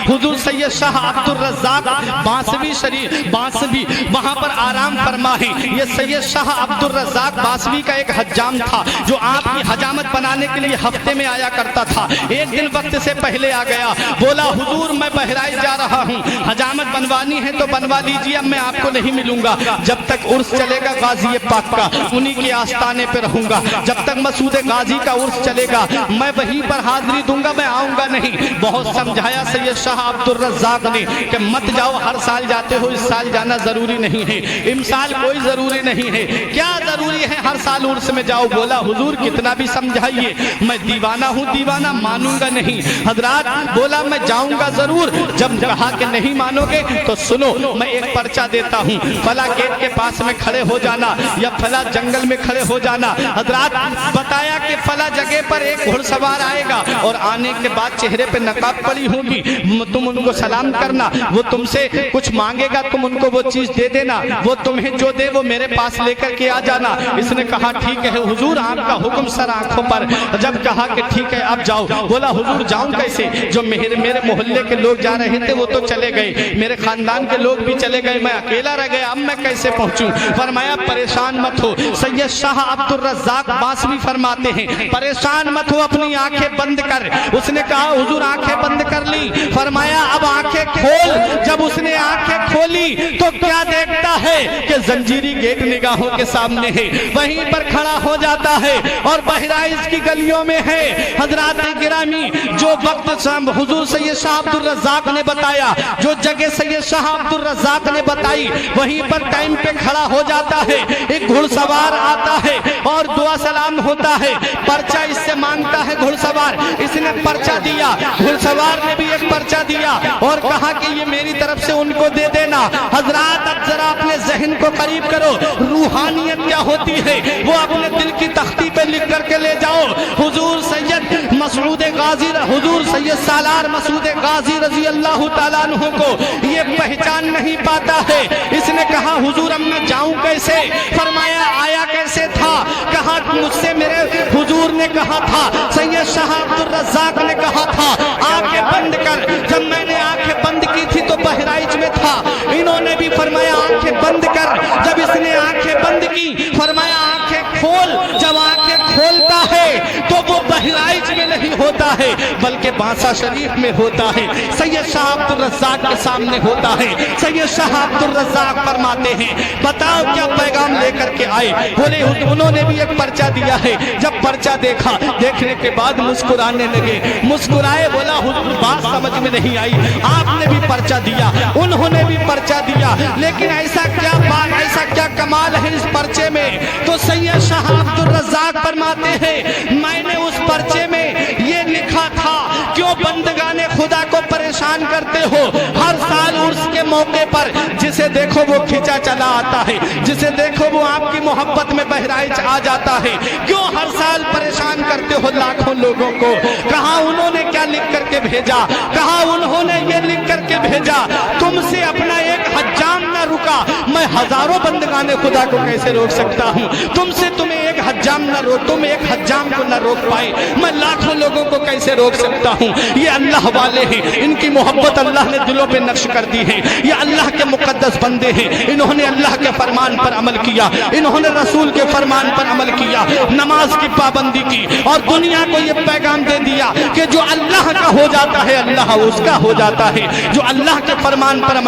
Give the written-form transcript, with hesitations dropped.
हुजूर सैयद शाह अब्दुल रज़्ज़ाक़ बांसवी शरीफ बांसवी वहां पर आराम फरमा है। ये सैयद शाह अब्दुल रज़्ज़ाक़ बांसवी का एक हज्जाम था जो आपकी हजामत बनाने के लिए हफ्ते में आया करता था। एक दिन वक्त से पहले आ गया, बोला हुजूर मैं बहराइच जा रहा हूँ, हजामत बनवानी है तो बनवा लीजिए, अब मैं आपको नहीं मिलूंगा। जब तक उर्स चलेगा गाजी पाक का उन्हीं के आस्थाने पे रहूंगा, जब तक मसूद गाजी का उर्स चलेगा मैं वहीं पर हाजिरी दूंगा, मैं आऊंगा नहीं। बहुत समझाया सैयद शाह अब्दुल रज़्ज़ाक़ ने कि मत जाओ, हर साल जाते हो, इस साल जाना जरूरी नहीं है, इमसाल कोई जरूरी नहीं है, क्या जरूरी है हर साल उर्स में जाओ। बोला हुजूर कितना भी समझाइए, मैं दीवाना हूँ, दीवाना मानूंगा नहीं। हजरात बोला मैं जाऊंगा जरूर। जब कहा कि नहीं मानोगे तो सुनो, मैं एक पर्चा देता हूँ, फला गेट के पास में खड़े हो जाना या फला जंगल में खड़े हो जाना। हजरात बताया कि फला जगह पर एक घुड़सवार आएगा और आने के बाद चेहरे पे नकाब पड़ी होगी, तुम उनको सलाम करना, वो तुमसे कुछ मांगेगा, तुम उनको वो चीज दे देना, वो तुम्हें जो दे वो मेरे पास लेकर के आ जाना। इसने कहा ठीक है हुजूर, आपका हुक्म सर आंखों पर। जब कहा कि ठीक है अब जाओ, बोला हुजूर जाऊं कैसे, जो मेरे मोहल्ले के लोग जा रहे थे वो तो चले गए, मेरे खानदान के लोग भी चले गए, मैं अकेला रह गया, अब मैं कैसे पहुंचूं। फरमाया परेशान मत हो, सैयद शाह अब्दुल रज़्ज़ाक़ बांसवी फरमाते हैं परेशान मत हो, अपनी आंखें बंद कर। उसने कहा हुजूर आंखें बंद कर ली। फरमाया अब आंखें खोल। जब उसने आंखें खोली तो क्या देखता है कि जंजीरी गेट निगाहों के सामने है, वहीं पर खड़ा हो जाता है और बहराइच की गलियों में है। हजरात गिरामी, जो वक्त हुजूर सैयद शाह अब्दुल रज़्ज़ाक़ ने बताया, जो जगह सैयद शाह अब्दुल रज़्ज़ाक़ ने बताई, वहीं पर टाइम पे खड़ा हो जाता है। एक घुड़सवार आता है और दुआ सलाम होता है, पर्चा इससे मांगता है घुड़सवार, इसने पर्चा दिया, घुड़सवार ने भी एक पर्चा दिया और कहा कि ये मेरी तरफ से उनको दे देना। हजरात अब जरा अपने जहन को करीब करो, रूहानियत क्या होती है वो अपने दिल की तख्ती पे लिख करके ले जाओ। हुजूर सैयद मसूद गाजी, हुजूर सैयद सालार मसूद गाजी रजी अल्लाह ताला अन्हु को ये पहचान नहीं पाता है। इसने कहा हुजूर अब मैं जाऊं कैसे। फरमाया आया कैसे था। कहा मुझसे मेरे हुजूर ने कहा था, सैयद शाह अब्दुल रज़्ज़ाक़ ने कहा था आंखें बंद कर। जब मैंने आंखें बंद की थी तो बहराइच में था, इन्होंने भी फरमाया आंखें बंद कर। जब इसने आंखें बंद की फरमाया आंखें खोल। जब आंखें खोलता है तो वो बहराइच में नहीं होता है बल्कि बांसा शरीफ में होता है, सैयद शाह अब्दुल रज़्ज़ाक़ के सामने होता है। सैयद शाह अब्दुल रज़्ज़ाक़ फरमाते हैं बताओ क्या पैगाम लेकर के आए। बोले उन्होंने भी एक पर्चा दिया है। जब पर्चा देखा, देखने के बाद मुस्कुराने लगे, मुस्कुराए। बोला हुजूर बात समझ में नहीं आई, आपने भी पर्चा दिया, उन्होंने भी पर्चा दिया, लेकिन ऐसा क्या बात, ऐसा क्या कमाल है इस पर्चे में। तो सैयद शाह अब्दुल रज़्ज़ाक़ फरमाते हैं मैंने उस पर्चे में ये लिखा था, क्यों बंदगाने खुदा को परेशान करते हो। हर साल उर्स के मौके पर जिसे देखो वो खिंचा चला आता है, जिसे देखो वो आपकी मोहब्बत में बहराइच आ जाता है, क्यों हर साल परेशान करते हो लाखों लोगों को। कहा उन्होंने क्या लिख करके भेजा, कहा उन्होंने ये लिख करके भेजा तुमसे अपना एक हज्जाम ना रुका, मैं हजारों बंदगाने खुदा को कैसे रोक सकता हूँ। तुमसे तुम्हें एक हज्जाम ना रोक, तुम एक हज्जाम को ना रोक पाए, मैं लाखों लोगों को कैसे रोक सकता हूँ। ये अल्लाह वाले हैं, इनकी मोहब्बत अल्लाह ने दिलों पे नक्श कर दी है। ये अल्लाह के मुकद्दस बंदे हैं, इन्होंने अल्लाह के फरमान पर अमल किया, इन्होंने रसूल के फरमान पर अमल किया, नमाज की पाबंदी की और दुनिया को ये पैगाम दे दिया कि जो अल्लाह का हो जाता है अल्लाह उसका हो जाता है, जो अल्लाह के फरमान पर अमल